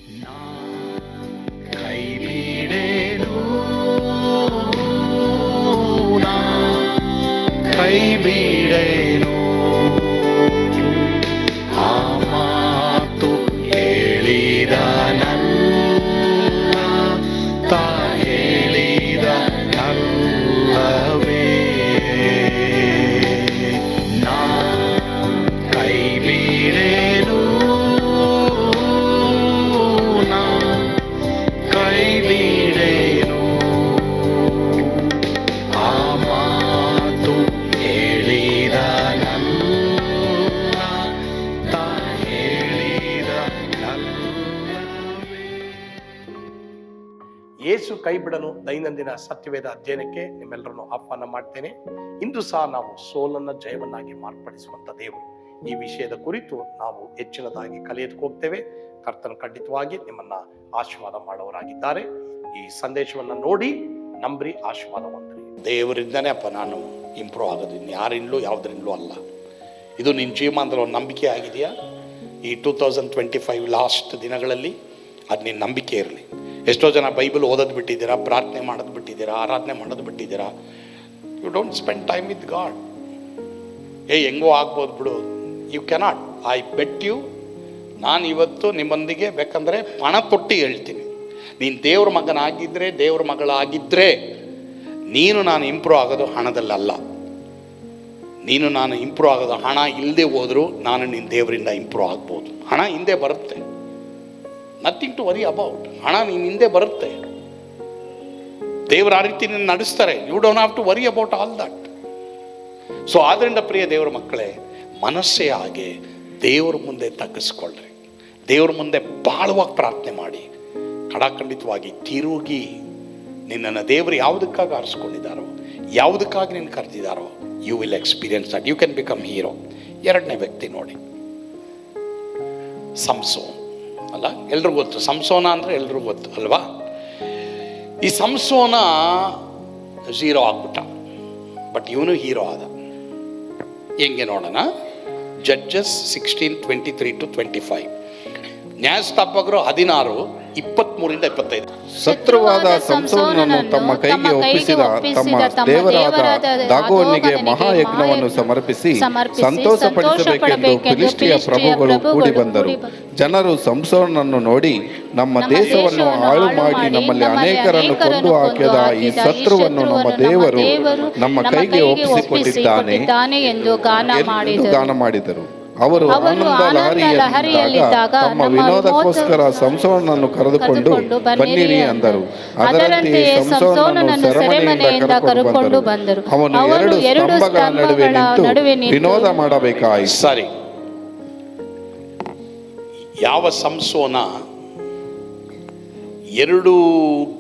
ಕೈ ಬಿಡೇನು, ಕೈ ಬಿಡೇನು, ಆ ಮಾತು ಹೇಳಿದ ನನ್ನ ಹೇಳಿದ ನಲ್ಲವೇ. ನಾ ಕೈ ಬಿಡೇನು, ನಾ ಕೈ ಬಿಡೇನು, ಆ ಮಾತು ಹೇಳಿದ ನನ್ನ ಹೇಳಿದ ನಲ್ಲವೇ. ಯೇಸು ಕೈ ಬಿಡನು ದೈನಂದಿನ ಸತ್ಯವೇದ ಅಧ್ಯಯನಕ್ಕೆ ನಿಮ್ಮೆಲ್ಲರನ್ನು ಆಹ್ವಾನ ಮಾಡ್ತೇನೆ. ಇಂದು ಸಹ ನಾವು ಸೋಲನ್ನ ಜಯವನ್ನಾಗಿ ಮಾರ್ಪಡಿಸುವಂತ ದೇವರು, ಈ ವಿಷಯದ ಕುರಿತು ನಾವು ಹೆಚ್ಚಿನದಾಗಿ ಕಲಿಯೋದಕ್ಕೆ ಹೋಗ್ತೇವೆ. ಕರ್ತನು ಖಂಡಿತವಾಗಿ ನಿಮ್ಮನ್ನ ಆಶೀರ್ವಾದ ಮಾಡೋರಾಗಿದ್ದಾರೆ. ಈ ಸಂದೇಶವನ್ನ ನೋಡಿ ನಂಬ್ರಿ, ಆಶೀರ್ವಾದ ಹೊಂದ್ರಿ. ದೇವರಿಂದನೇ ಅಪ್ಪ ನಾನು ಇಂಪ್ರೂವ್ ಆಗೋದು, ಯಾರಿಂದಲೂ ಯಾವುದರಿಂದಲೂ ಅಲ್ಲ. ಇದು ನಿನ್ನ ಜೀವಮಾನದಲ್ಲಿ ಒಂದು ನಂಬಿಕೆ ಆಗಿದೆಯಾ? ಈ 2025 ಲಾಸ್ಟ್ ದಿನಗಳಲ್ಲಿ ಅದು ನಿನ್ನ ನಂಬಿಕೆ ಇರಲಿ. ಎಷ್ಟೋ ಜನ ಬೈಬಲ್ ಓದೋದು ಬಿಟ್ಟಿದ್ದೀರಾ, ಪ್ರಾರ್ಥನೆ ಮಾಡೋದು ಬಿಟ್ಟಿದ್ದೀರಾ, ಆರಾಧನೆ ಮಾಡೋದು ಬಿಟ್ಟಿದ್ದೀರಾ. You don't spend time with God. ಹೆಂಗೋ ಆಗ್ಬೋದು ಬಿಡು. You cannot. I bet you, ನಾನು ಇವತ್ತು ನಿಮ್ಮೊಂದಿಗೆ ಬೇಕಂದರೆ ಪಣ ತೊಟ್ಟಿ ಹೇಳ್ತೀನಿ, ನೀನು ದೇವ್ರ ಮಗನಾಗಿದ್ದರೆ, ದೇವ್ರ ಮಗಳಾಗಿದ್ದರೆ ನೀನು ನಾನು ಇಂಪ್ರೂವ್ ಆಗೋದು ಹಣದಲ್ಲಲ್ಲ. ನೀನು ನಾನು ಇಂಪ್ರೂವ್ ಆಗೋದು ಹಣ ಇಲ್ಲದೆ ಹೋದರೂ ನಾನು ನಿನ್ನ ದೇವರಿಂದ ಇಂಪ್ರೂವ್ ಆಗ್ಬೋದು. ಹಣ ಹಿಂದೆ ಬರುತ್ತೆ, ನಥಿಂಗ್ ಟು ವರಿ ಅಬೌಟ್. ಹಣ ನೀನು ಹಿಂದೆ ಬರುತ್ತೆ. ದೇವ್ರ ಆ ರೀತಿ ನಿನ್ನ ನಡೆಸ್ತಾರೆ. You don't have to worry about all that. So ಆದ್ದರಿಂದ ಪ್ರಿಯ ದೇವರ ಮಕ್ಕಳೇ, ಮನಸ್ಸೇ ಹಾಗೆ ದೇವ್ರ ಮುಂದೆ ತಗ್ಗಿಸ್ಕೊಳ್ರಿ. ದೇವ್ರ ಮುಂದೆ ಬಾಳುವಾಗಿ ಪ್ರಾರ್ಥನೆ ಮಾಡಿ. ಖಂಡಿತವಾಗಿ ತಿರುಗಿ ನಿನ್ನನ್ನು ದೇವರು ಯಾವುದಕ್ಕಾಗಿ ಆರಿಸ್ಕೊಂಡಿದ್ದಾರೋ, ಯಾವುದಕ್ಕಾಗಿ ನಿನ್ನ ಕರೆದಿದ್ದಾರೋ, you will experience that. You can become hero. ಎರಡನೇ ವ್ಯಕ್ತಿ ನೋಡಿ, ಸಂಸೋನ್. ಅಲ್ಲ, ಎಲ್ರಿಗೂ ಗೊತ್ತು ಸಂಸೋನ ಅಂದರೆ ಎಲ್ರಿಗೂ ಗೊತ್ತು ಅಲ್ವಾ? ಈ ಸಂಸೋನ ಝೀರೋ ಆಗ್ಬಿಟ್ಟ, ಬಟ್ ಇವನು ಹೀರೋ ಆದ. ಹೆಂಗೆ ನೋಡೋಣ. ಜಡ್ಜಸ್ 16:23-25. ನ್ಯಾಯಸ್ಥಾಪಕರು 16:23-25. ಶತ್ರುವಾದ ಸಂಸೋನನನ್ನು ತಮ್ಮ ಕೈಗೆ ಒಪ್ಪಿಸಿದ ತಮ್ಮ ದೇವರಾದ ದಾಗೋನಿಗೆ ಮಹಾಯಜ್ಞವನ್ನು ಸಮರ್ಪಿಸಿ ಸಂತೋಷಪಡಿಸಬೇಕೆಂದು ಫಿಲಿಷ್ಟಿಯ ಪ್ರಭುಗಳು ಕೂಡಿ ಬಂದರು. ಜನರು ಸಂಸೋನನನ್ನು ನೋಡಿ, ನಮ್ಮ ದೇಶವನ್ನು ಹಾಳು ಮಾಡಿ ನಮ್ಮಲ್ಲಿ ಅನೇಕರನ್ನು ಕೊಂದು ಹಾಕಿದ ಈ ಶತ್ರುವನ್ನು ನಮ್ಮ ದೇವರು ನಮ್ಮ ಕೈಗೆ ಒಪ್ಪಿಸಿಕೊಟ್ಟಿದ್ದಾನೆ ಎಂದು ಗಾನ ಮಾಡಿದರು. ಅವರು ಆನಂದ ಲಹರಿಯಲ್ಲಿದ್ದಾಗ ತಮ್ಮ ವಿನೋದಕ್ಕೋಸ್ಕರ ಸಂಸೋನನನ್ನು ಕರೆದುಕೊಂಡು ಬನ್ನಿರಿ ಅಂದರು. ಅದರಂತೆ ಸಂಸೋನನನ್ನು ಸೆರೆಮನೆಯಿಂದ ಕರೆದುಕೊಂಡು ಬಂದರು. ಅವನು ಎರಡು ಸ್ತಂಭಗಳ ನಡುವೆ ನಿಂತು ವಿನೋದ ಮಾಡಬೇಕಾಯಿತು. ಸರಿ, ಯಾವ ಸಂಸೋನ ಎರಡು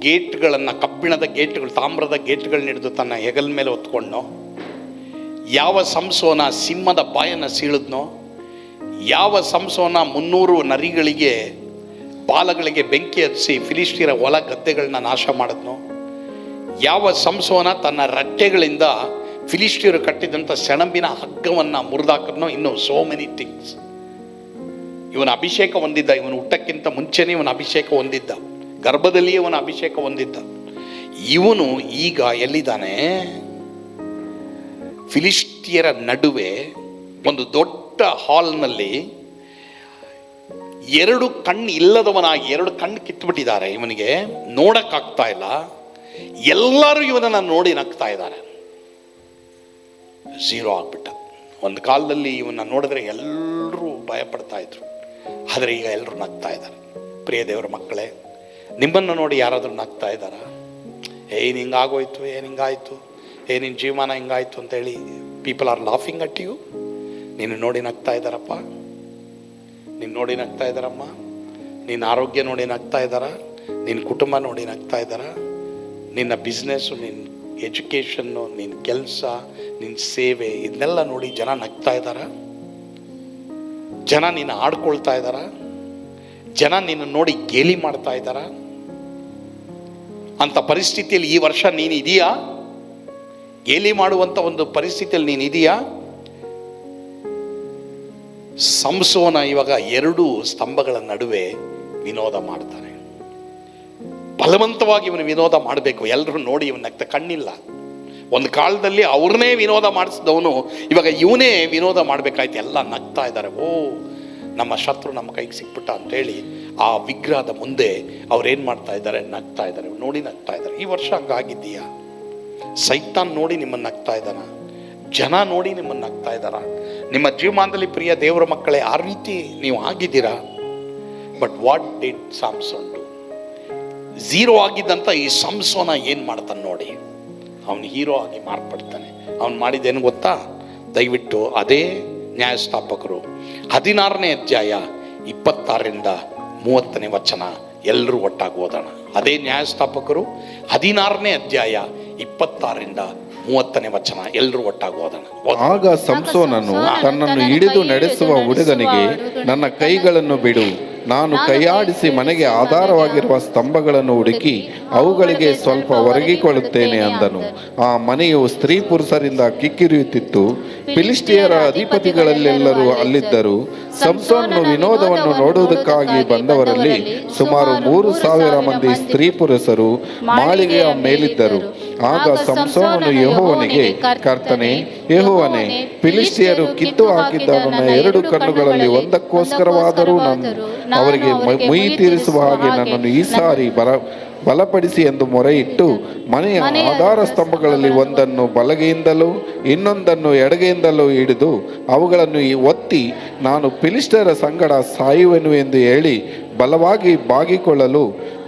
ಗೇಟ್ಗಳನ್ನು, ಕಬ್ಬಿಣದ ಗೇಟ್ಗಳು, ತಾಮ್ರದ ಗೇಟ್ಗಳನ್ನ ಹಿಡಿದು ತನ್ನ ಹೆಗಲ ಮೇಲೆ ಹೊತ್ಕೊಂಡೋ, ಯಾವ ಸಂಸೋನ ಸಿಂಹದ ಬಾಯನ್ನು ಸೀಳಿದ್ನೋ, ಯಾವ ಸಂಸೋನ 300 ನರಿಗಳಿಗೆ ಬಾಲಗಳಿಗೆ ಬೆಂಕಿ ಹತ್ತಿಸಿ ಫಿಲಿಸ್ಟಿಯರ ಹೊಲ ಗದ್ದೆಗಳನ್ನ ನಾಶ ಮಾಡಿದ್ನೋ, ಯಾವ ಸಂಸೋನ ತನ್ನ ರಟ್ಟೆಗಳಿಂದ ಫಿಲಿಸ್ಟಿಯರು ಕಟ್ಟಿದಂಥ ಸೆಣಬಿನ ಹಗ್ಗವನ್ನು ಮುರಿದಾಕದ್ನೋ, ಇನ್ನು ಸೋ ಮೆನಿ ಥಿಂಗ್ಸ್. ಇವನ ಅಭಿಷೇಕ ಹೊಂದಿದ್ದ, ಇವನು ಹುಟ್ಟಕ್ಕಿಂತ ಮುಂಚೆನೇ ಇವನ ಅಭಿಷೇಕ ಹೊಂದಿದ್ದ, ಗರ್ಭದಲ್ಲಿಯೇ ಇವನ ಅಭಿಷೇಕ ಹೊಂದಿದ್ದ. ಇವನು ಈಗ ಎಲ್ಲಿದ್ದಾನೆ? ಫಿಲಿಸ್ಟಿಯರ ನಡುವೆ ಒಂದು ದೊಡ್ಡ ಹಾಲ್ನಲ್ಲಿ ಎರಡು ಕಣ್ಣು ಇಲ್ಲದವನಾಗಿ, ಎರಡು ಕಣ್ಣು ಕಿತ್ಬಿಟ್ಟಿದ್ದಾರೆ. ಇವನಿಗೆ ನೋಡಕ್ಕಾಗ್ತಾ ಇಲ್ಲ. ಎಲ್ಲರೂ ಇವನನ್ನು ನೋಡಿ ನಗ್ತಾ ಇದ್ದಾರೆ. ಝೀರೋ ಆಗ್ಬಿಟ್ಟ. ಒಂದು ಕಾಲದಲ್ಲಿ ಇವನ್ನ ನೋಡಿದ್ರೆ ಎಲ್ಲರೂ ಭಯಪಡ್ತಾ ಇದ್ರು, ಆದರೆ ಈಗ ಎಲ್ಲರೂ ನಗ್ತಾ ಇದ್ದಾರೆ. ಪ್ರಿಯ ದೇವರ ಮಕ್ಕಳೇ, ನಿಮ್ಮನ್ನು ನೋಡಿ ಯಾರಾದರೂ ನಗ್ತಾ ಇದ್ದಾರಾ? ಏನು ಹಿಂಗಾಗೋಯ್ತು, ಏನು ಹಿಂಗಾಯ್ತು, ನಿನ್ನ ಜೀವಮಾನ ಹಿಂಗಾಯ್ತು ಅಂತೇಳಿ people are laughing at you. ನೀನು ನೋಡಿ ನಗ್ತಾ ಇದ್ದಾರಪ್ಪ, ನೀನು ನೋಡಿ ನಗ್ತಾ ಇದ್ದಾರಮ್ಮ, ನಿನ್ನ ಆರೋಗ್ಯ ನೋಡಿ ನಗ್ತಾ ಇದ್ದಾರ, ನಿನ್ನ ಕುಟುಂಬ ನೋಡಿ ನಗ್ತಾ ಇದ್ದಾರ, ನಿನ್ನ ಬಿಸ್ನೆಸ್ಸು, ನಿನ್ನ ಎಜುಕೇಷನ್ನು, ನಿನ್ನ ಕೆಲಸ, ನಿನ್ನ ಸೇವೆ, ಇದನ್ನೆಲ್ಲ ನೋಡಿ ಜನ ನಗ್ತಾ ಇದ್ದಾರ. ಜನ ನಿನ್ನ ಆಡ್ಕೊಳ್ತಾ ಇದ್ದಾರ. ಜನ ನಿನ್ನ ನೋಡಿ ಗೇಲಿ ಮಾಡ್ತಾ ಇದ್ದಾರ. ಅಂಥ ಪರಿಸ್ಥಿತಿಯಲ್ಲಿ ಈ ವರ್ಷ ನೀನು ಇದೆಯಾ? ಗೇಲಿ ಮಾಡುವಂಥ ಒಂದು ಪರಿಸ್ಥಿತಿಯಲ್ಲಿ ನೀನು ಇದೆಯಾ? ಸಂಸೋನ ಇವಾಗ ಎರಡು ಸ್ತಂಭಗಳ ನಡುವೆ ವಿನೋದ ಮಾಡ್ತಾನೆ. ಬಲವಂತವಾಗಿ ಇವನು ವಿನೋದ ಮಾಡಬೇಕು. ಎಲ್ಲರೂ ನೋಡಿ ಇವನ ನಗ್ತ ಕಣ್ಣಿಲ್ಲ. ಒಂದು ಕಾಲದಲ್ಲಿ ಅವ್ರನ್ನೇ ವಿನೋದ ಮಾಡಿಸಿದವನು ಇವಾಗ ಇವನೇ ವಿನೋದ ಮಾಡಬೇಕಾಯ್ತು. ಎಲ್ಲ ನಗ್ತಾ ಇದ್ದಾರೆ. ಓ, ನಮ್ಮ ಶತ್ರು ನಮ್ಮ ಕೈಗೆ ಸಿಕ್ಬಿಟ್ಟ ಅಂತೇಳಿ ಆ ವಿಗ್ರಹದ ಮುಂದೆ ಅವ್ರೇನು ಮಾಡ್ತಾ ಇದ್ದಾರೆ? ನಗ್ತಾ ಇದ್ದಾರೆ. ನೋಡಿ ನಗ್ತಾ ಇದ್ದಾರೆ. ಈ ವರ್ಷ ಹಂಗಾಗಿದ್ದೀಯಾ? ಸೈತಾನ್ ನೋಡಿ ನಿಮ್ಮನ್ನು ನಗ್ತಾ ಇದ್ದಾನ? ಜನ ನೋಡಿ ನಿಮ್ಮನ್ನು ನಗ್ತಾ ಇದ್ದಾರ? ನಿಮ್ಮ ಜೀವಮಾನದಲ್ಲಿ ಪ್ರಿಯ ದೇವರ ಮಕ್ಕಳೇ, ಆ ರೀತಿ ನೀವು ಆಗಿದ್ದೀರಾ? But what did Samson do? Zero ಆಗಿದ್ದಂಥ ಈ ಸಂಸೋನ ಏನು ಮಾಡ್ತಾನೆ ನೋಡಿ. ಅವನು ಹೀರೋ ಆಗಿ ಮಾರ್ಪಡ್ತಾನೆ. ಅವನು ಮಾಡಿದ್ದೇನು ಗೊತ್ತಾ? ದಯವಿಟ್ಟು ಅದೇ ನ್ಯಾಯಸ್ಥಾಪಕರು 16ನೇ ಅಧ್ಯಾಯ 26ರಿಂದ 30ನೇ ವಚನ ಎಲ್ಲರೂ ಒಟ್ಟಾಗಿ ಓದೋಣ. ಅದೇ ನ್ಯಾಯಸ್ಥಾಪಕರು 16ನೇ ಅಧ್ಯಾಯ 26ರಿಂದ 30ನೇ ವಚನ ಎಲ್ಲರೂ ಒಟ್ಟಾಗಿ ಓದೋಣ. ಆಗ ಸಂಸೋನನು ತನ್ನನ್ನು ಹಿಡಿದು ನಡೆಸುವ ಹುಡುಗನಿಗೆ, ನನ್ನ ಕೈಗಳನ್ನು ಬಿಡು, ನಾನು ಕೈಯಾಡಿಸಿ ಮನೆಗೆ ಆಧಾರವಾಗಿರುವ ಸ್ತಂಭಗಳನ್ನು ಹುಡುಕಿ ಅವುಗಳಿಗೆ ಸ್ವಲ್ಪ ಒರಗಿಕೊಳ್ಳುತ್ತೇನೆ ಅಂದನು. ಆ ಮನೆಯು ಸ್ತ್ರೀ ಪುರುಷರಿಂದ ಕಿಕ್ಕಿರಿಯುತ್ತಿತ್ತು. ಫಿಲಿಷ್ಟಿಯರ ಅಧಿಪತಿಗಳಲ್ಲೆಲ್ಲರೂ ಅಲ್ಲಿದ್ದರು. ಸಂಸೋನನು ವಿನೋದವನ್ನು ನೋಡುವುದಕ್ಕಾಗಿ ಬಂದವರಲ್ಲಿ ಸುಮಾರು 3,000 ಮಂದಿ ಸ್ತ್ರೀ ಪುರುಷರು ಮಾಳಿಗೆಯ ಮೇಲಿದ್ದರು. ಆಗ ಸಂಸೋನನು ಯೆಹೋವನಿಗೆ, ಕರ್ತನೇ, ಯೆಹೋವನೇ, ಫಿಲಿಷ್ಟಿಯರು ಕಿತ್ತು ಹಾಕಿದ್ದವನ 2 ಕಣ್ಣುಗಳಲ್ಲಿ ಒಂದಕ್ಕೋಸ್ಕರವಾದರೂ ಅವರಿಗೆ ಮುಯಿ ತೀರಿಸುವ ಹಾಗೆ ನನ್ನನ್ನು ಈ ಸಾರಿ ಬಲಪಡಿಸಿ ಎಂದು ಮೊರೆಯಿಟ್ಟು ಮನೆಯ ಆಧಾರ ಸ್ತಂಭಗಳಲ್ಲಿ ಒಂದನ್ನು ಬಲಗೆಯಿಂದಲೂ ಇನ್ನೊಂದನ್ನು ಎಡಗೆಯಿಂದಲೂ ಹಿಡಿದು ಅವುಗಳನ್ನು ಒತ್ತಿ ನಾನು ಫಿಲಿಷ್ಟಿಯರ ಸಂಗಡ ಸಾಯುವೆನು ಎಂದು ಹೇಳಿ ಬಲವಾಗಿ ಬಾಗಿಕೊಳ್ಳಲು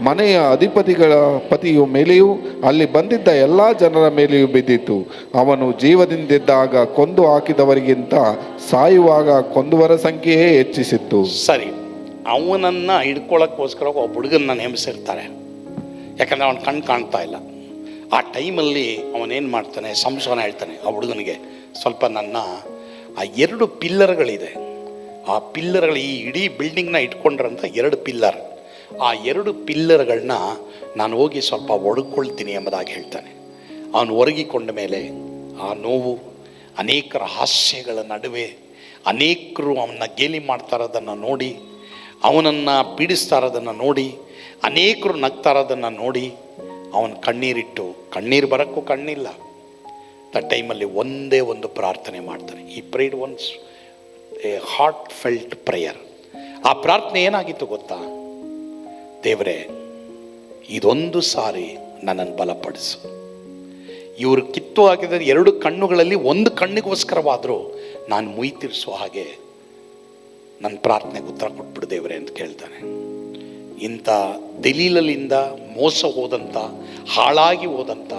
ಮನೆಯ ಅಧಿಪತಿಗಳ ಪತಿಯು ಮೇಲೆಯೂ ಅಲ್ಲಿ ಬಂದಿದ್ದ ಎಲ್ಲ ಜನರ ಮೇಲೆಯೂ ಬಿದ್ದಿತು. ಅವನು ಜೀವದಿಂದಿದ್ದಾಗ ಕೊಂದು ಹಾಕಿದವರಿಗಿಂತ ಸಾಯುವಾಗ ಕೊಂದುವರ ಸಂಖ್ಯೆಯೇ ಹೆಚ್ಚಿಸಿತ್ತು. ಸರಿ, ಅವನನ್ನು ಹಿಡ್ಕೊಳ್ಳೋಕ್ಕೋಸ್ಕರ ಒಬ್ಬ ಹುಡುಗನ್ನ ನೇಮಿಸಿರ್ತಾರೆ. ಯಾಕಂದರೆ ಅವನ ಕಣ್ಣು ಕಾಣ್ತಾ ಇಲ್ಲ. ಆ ಟೈಮಲ್ಲಿ ಅವನೇನು ಮಾಡ್ತಾನೆ? ಸಂಸೋನ ಹೇಳ್ತಾನೆ ಆ ಹುಡುಗನಿಗೆ, ಸ್ವಲ್ಪ ನನ್ನ ಆ 2 ಪಿಲ್ಲರ್ಗಳಿದೆ, ಆ ಪಿಲ್ಲರ್ಗಳು ಈ ಇಡೀ ಬಿಲ್ಡಿಂಗ್ನ ಇಟ್ಕೊಂಡ್ರಂಥ 2 ಪಿಲ್ಲರ್, ಆ 2 ಪಿಲ್ಲರ್ಗಳನ್ನ ನಾನು ಹೋಗಿ ಸ್ವಲ್ಪ ಒಡ್ಕೊಳ್ತೀನಿ ಎಂಬುದಾಗಿ ಹೇಳ್ತಾನೆ. ಅವನು ಒರಗಿಕೊಂಡ ಮೇಲೆ ಆ ನೋವು, ಅನೇಕರ ಹಾಸ್ಯಗಳ ನಡುವೆ ಅನೇಕರು ಅವನ್ನ ಗೇಲಿ ಮಾಡ್ತಾ ಇರೋದನ್ನು ನೋಡಿ, ಅವನನ್ನು ಪೀಡಿಸ್ತಾ ಇರೋದನ್ನು ನೋಡಿ, ಅನೇಕರು ನಗ್ತಾ ಇರೋದನ್ನು ನೋಡಿ ಅವನು ಕಣ್ಣೀರಿಟ್ಟು, ಕಣ್ಣೀರು ಬರೋಕ್ಕೂ ಕಣ್ಣಿಲ್ಲ, ಆ ಟೈಮಲ್ಲಿ ಒಂದೇ ಒಂದು ಪ್ರಾರ್ಥನೆ ಮಾಡ್ತಾನೆ. ಈ prayed once A heart felt prayer. ಆ ಪ್ರಾರ್ಥನೆ ಏನಾಗಿತ್ತು ಗೊತ್ತಾ? ದೇವರೇ, ಇದೊಂದು ಸಾರಿ ನನ್ನನ್ನು ಬಲಪಡಿಸು. ಇವರು ಕಿತ್ತು ಹಾಕಿದ 2 ಕಣ್ಣುಗಳಲ್ಲಿ ಒಂದು ಕಣ್ಣಿಗೋಸ್ಕರವಾದರೂ ನಾನು ಮುಯಿ ತೀರಿಸುವ ಹಾಗೆ ನನ್ನ ಪ್ರಾರ್ಥನೆಗೆ ಉತ್ತರ ಕೊಟ್ಬಿಡು ದೇವರೇ ಅಂತ ಕೇಳ್ತಾನೆ. ಇಂಥ ದಲೀಲಲಿಂದ ಮೋಸ ಹೋದಂಥ, ಹಾಳಾಗಿ ಹೋದಂಥ,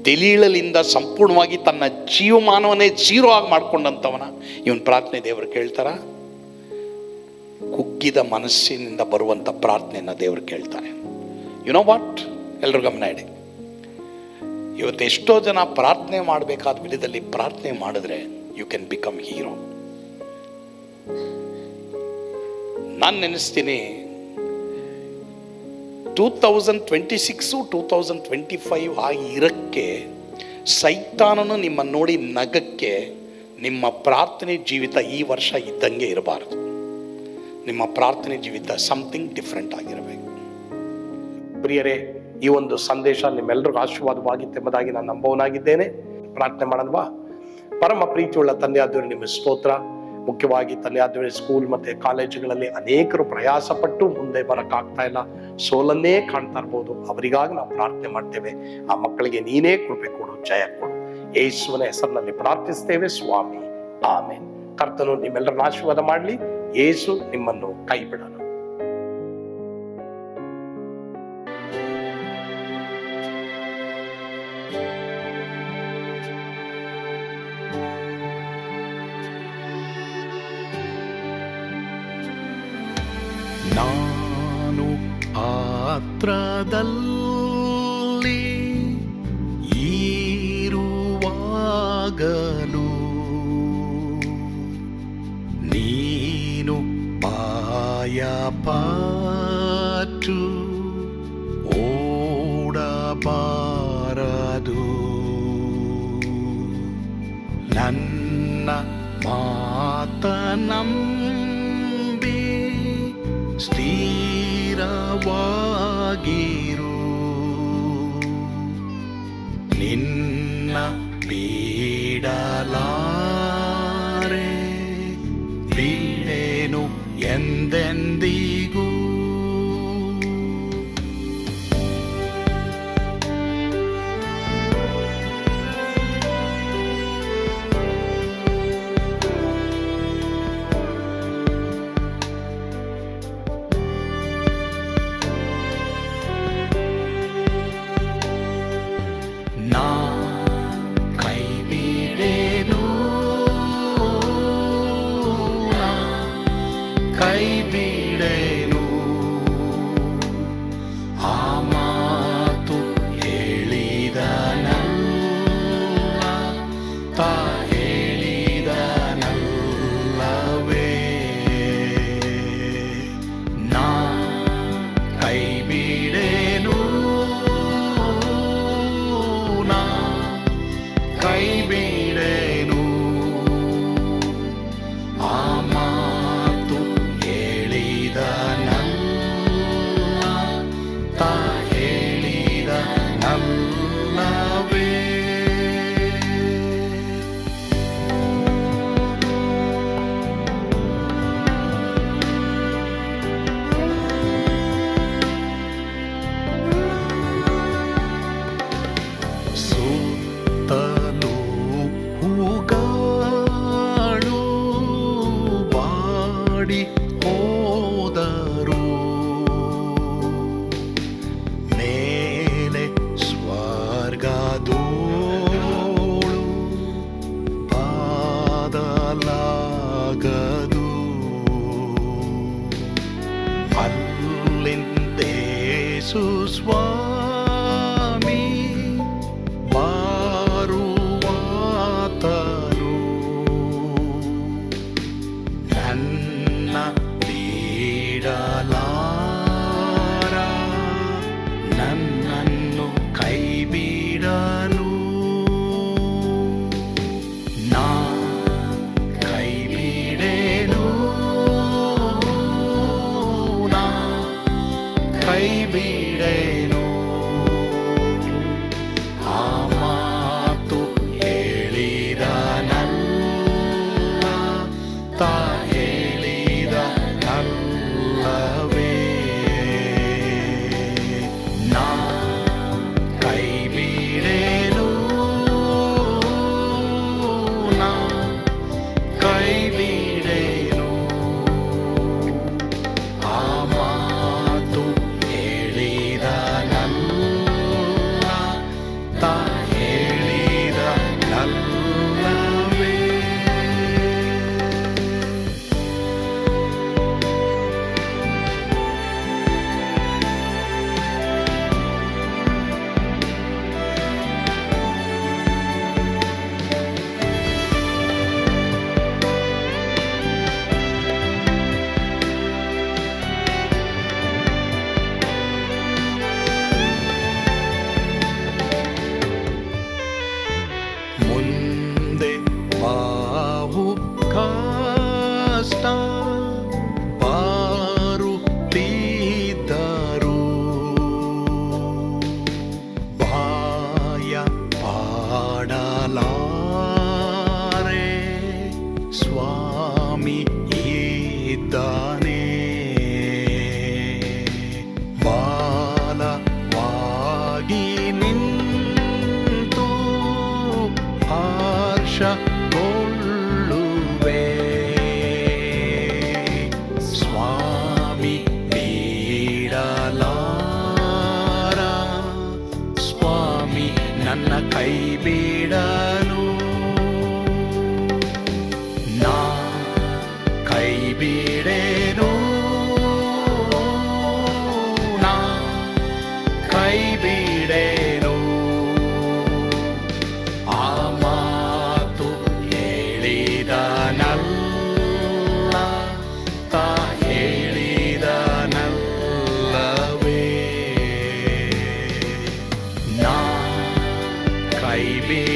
ದಲೀಲಲಿಂದ ಸಂಪೂರ್ಣವಾಗಿ ತನ್ನ ಜೀವಮಾನವನ್ನೇ ಜೀರೋ ಆಗಿ ಮಾಡ್ಕೊಂಡಂಥವನ ಇವನ್ ಪ್ರಾರ್ಥನೆ ದೇವರು ಕೇಳ್ತಾರ? ಕುಗ್ಗಿದ ಮನಸ್ಸಿನಿಂದ ಬರುವಂಥ ಪ್ರಾರ್ಥನೆಯನ್ನು ದೇವರು ಕೇಳ್ತಾನೆ. ಯು ನೋ ವಾಟ್, ಎಲ್ಲರೂ ಗಮನ ಇಡಿ. ಇವತ್ತು ಎಷ್ಟೋ ಜನ ಪ್ರಾರ್ಥನೆ ಮಾಡಬೇಕಾದ ವಿಧದಲ್ಲಿ ಪ್ರಾರ್ಥನೆ ಮಾಡಿದ್ರೆ ಯು ಕ್ಯಾನ್ ಬಿಕಮ್ ಹೀರೋ. ನಾನು ನೆನೆಸ್ತೀನಿ, 2026 2025 ಆಗಿ ಇರಕ್ಕೆ ಸೈತಾನನು ನಿಮ್ಮ ನೋಡಿ ನಗಕ್ಕೆ ನಿಮ್ಮ ಪ್ರಾರ್ಥನೆ ಜೀವಿತ ಈ ವರ್ಷ ಇದ್ದಂಗೆ ಇರಬಾರದು. ನಿಮ್ಮ ಪ್ರಾರ್ಥನೆ ಜೀವಿತ ಸಮಥಿಂಗ್ ಡಿಫ್ರೆಂಟ್ ಆಗಿರಬೇಕು. ಪ್ರಿಯರೇ, ಈ ಒಂದು ಸಂದೇಶ ನಿಮ್ಮೆಲ್ಲರಿಗೂ ಆಶೀರ್ವಾದವಾಗಿತ್ತೆಂಬುದಾಗಿ ನಾನು ನಂಬುವನಾಗಿದ್ದೇನೆ. ಪ್ರಾರ್ಥನೆ ಮಾಡೋಣವಾ? ಪರಮ ಪ್ರೀತಿಯುಳ್ಳ ತಂದೆ ಆದವರು, ನಿಮ್ಮ ಸ್ತೋತ್ರ. ಮುಖ್ಯವಾಗಿ ತಂದೆ ಆದವರೇ, ಸ್ಕೂಲ್ ಮತ್ತೆ ಕಾಲೇಜುಗಳಲ್ಲಿ ಅನೇಕರು ಪ್ರಯಾಸ ಪಟ್ಟು ಮುಂದೆ ಬರಕ್ಕಾಗ್ತಾ ಇಲ್ಲ, ಸೋಲನ್ನೇ ಕಾಣ್ತಾ ಇರ್ಬೋದು. ಅವರಿಗಾಗಿ ನಾವು ಪ್ರಾರ್ಥನೆ ಮಾಡ್ತೇವೆ. ಆ ಮಕ್ಕಳಿಗೆ ನೀನೇ ಕೃಪೆ ಕೊಡು, ಜಯ ಕೊಡು. ಯೇಸುವಿನ ಹೆಸರಿನಲ್ಲಿ ಪ್ರಾರ್ಥಿಸ್ತೇವೆ ಸ್ವಾಮಿ, ಆಮೆನ್. ಕರ್ತನು ನಿಮ್ಮೆಲ್ಲರನ್ನ ಆಶೀರ್ವಾದ ಮಾಡಲಿ. ಯೇಸು ನಿಮ್ಮನ್ನು ಕೈ ಬಿಡನು. ನಾನು ಪಾತ್ರದಲ್ಲಿ ಇರುವಾಗಲೂ ನೀನು ಪಾಯಪಟ್ಟು ಓಡಬಾರದು. ನನ್ನ ಮಾತನಂಬಿ ಸ್ಥಿರವಾಗಿರು. ಸ್ಥಿರವಾಗಿರು. ನಿನ್ನ ಬಿಡಲಾರೆ, ಬಿಡೆನು ಎಂದೆಂದಿಗೂ. ನಾ ಕೈ ಬಿಡೆನು, ನಾ ಕೈ ಬಿಡೆನು. ಆ ಮಾತು ಹೇಳಿದನಲ್ಲ, ತಾ ಹೇಳಿದನಲ್ಲವೇ. ನಾ ಕೈ ಬಿಡೆನು, ನಾ ಕೈ ಬಿಡೆನು. ಆ ಮಾತು ಹೇಳಿದನಲ್ಲ, ತಾ ಹೇಳಿದನಲ್ಲವೇ. ಸುತ್ತಲೂ ಹೂಗಳು ಬಾಡಿ ಹೋದರು, ಮೇಲೆ ಸ್ವರ್ಗದೋಳು ಬಾದಲಾಗದು. ಅಲ್ಲಿಂದೇಸು ಸ್ವಾಮಿ ಬಾರುವಾತನು, ನನ್ನ ಬಿಡಲಾರ, ನನ್ನನ್ನು ಕೈ ಬಿಡನು. ನಾ ಕೈ ಬಿಡೆನು, ನಾ ಕೈ ಬಿಡೆನು. ಆ ಮಾತು ಹೇಳಿದನಲ್ಲ, ತಾ ಹೇಳಿದನಲ್ಲವೇ. ನಾ ಕೈ ಬಿಡೆನು, ನಾ ಕೈ ಬಿಡೆನು. ಆ ಮಾತು ಹೇಳಿದನಲ್ಲ, ತಾ ಹೇಳಿದನಲ್ಲವೇ. ಮುಂದೆ ಬಾವು ಕಷ್ಟ ಬಾರುತ್ತಿದ್ದರು, ಬಾಯ ಪಾಡಲಾರೆ, ಸ್ವಾಮಿ ಇದ್ದಾನೆ. ಬಾಲವಾಗಿ ನಿಂತು ಹರ್ಷಗೊಳ್ಳುವೆ, ಸ್ವಾಮಿ ಬಿಡಲಾರ, ಸ್ವಾಮಿ ನನ್ನ ಕೈ ಬಿಡನು. ನಾ ಕೈ ಬಿಡೆನು, ನಾ ಕೈ ಬಿಡೆನು. ಆ ಮಾತು ಹೇಳಿದನಲ್ಲ, ತಾ ಹೇಳಿದನಲ್ಲವೇ. ನಾ ಕೈ ಬಿಡೆನು,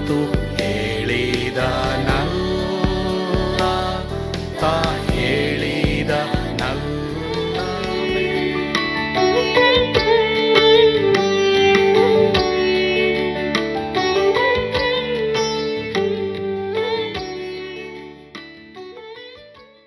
ತುಪ್ಪ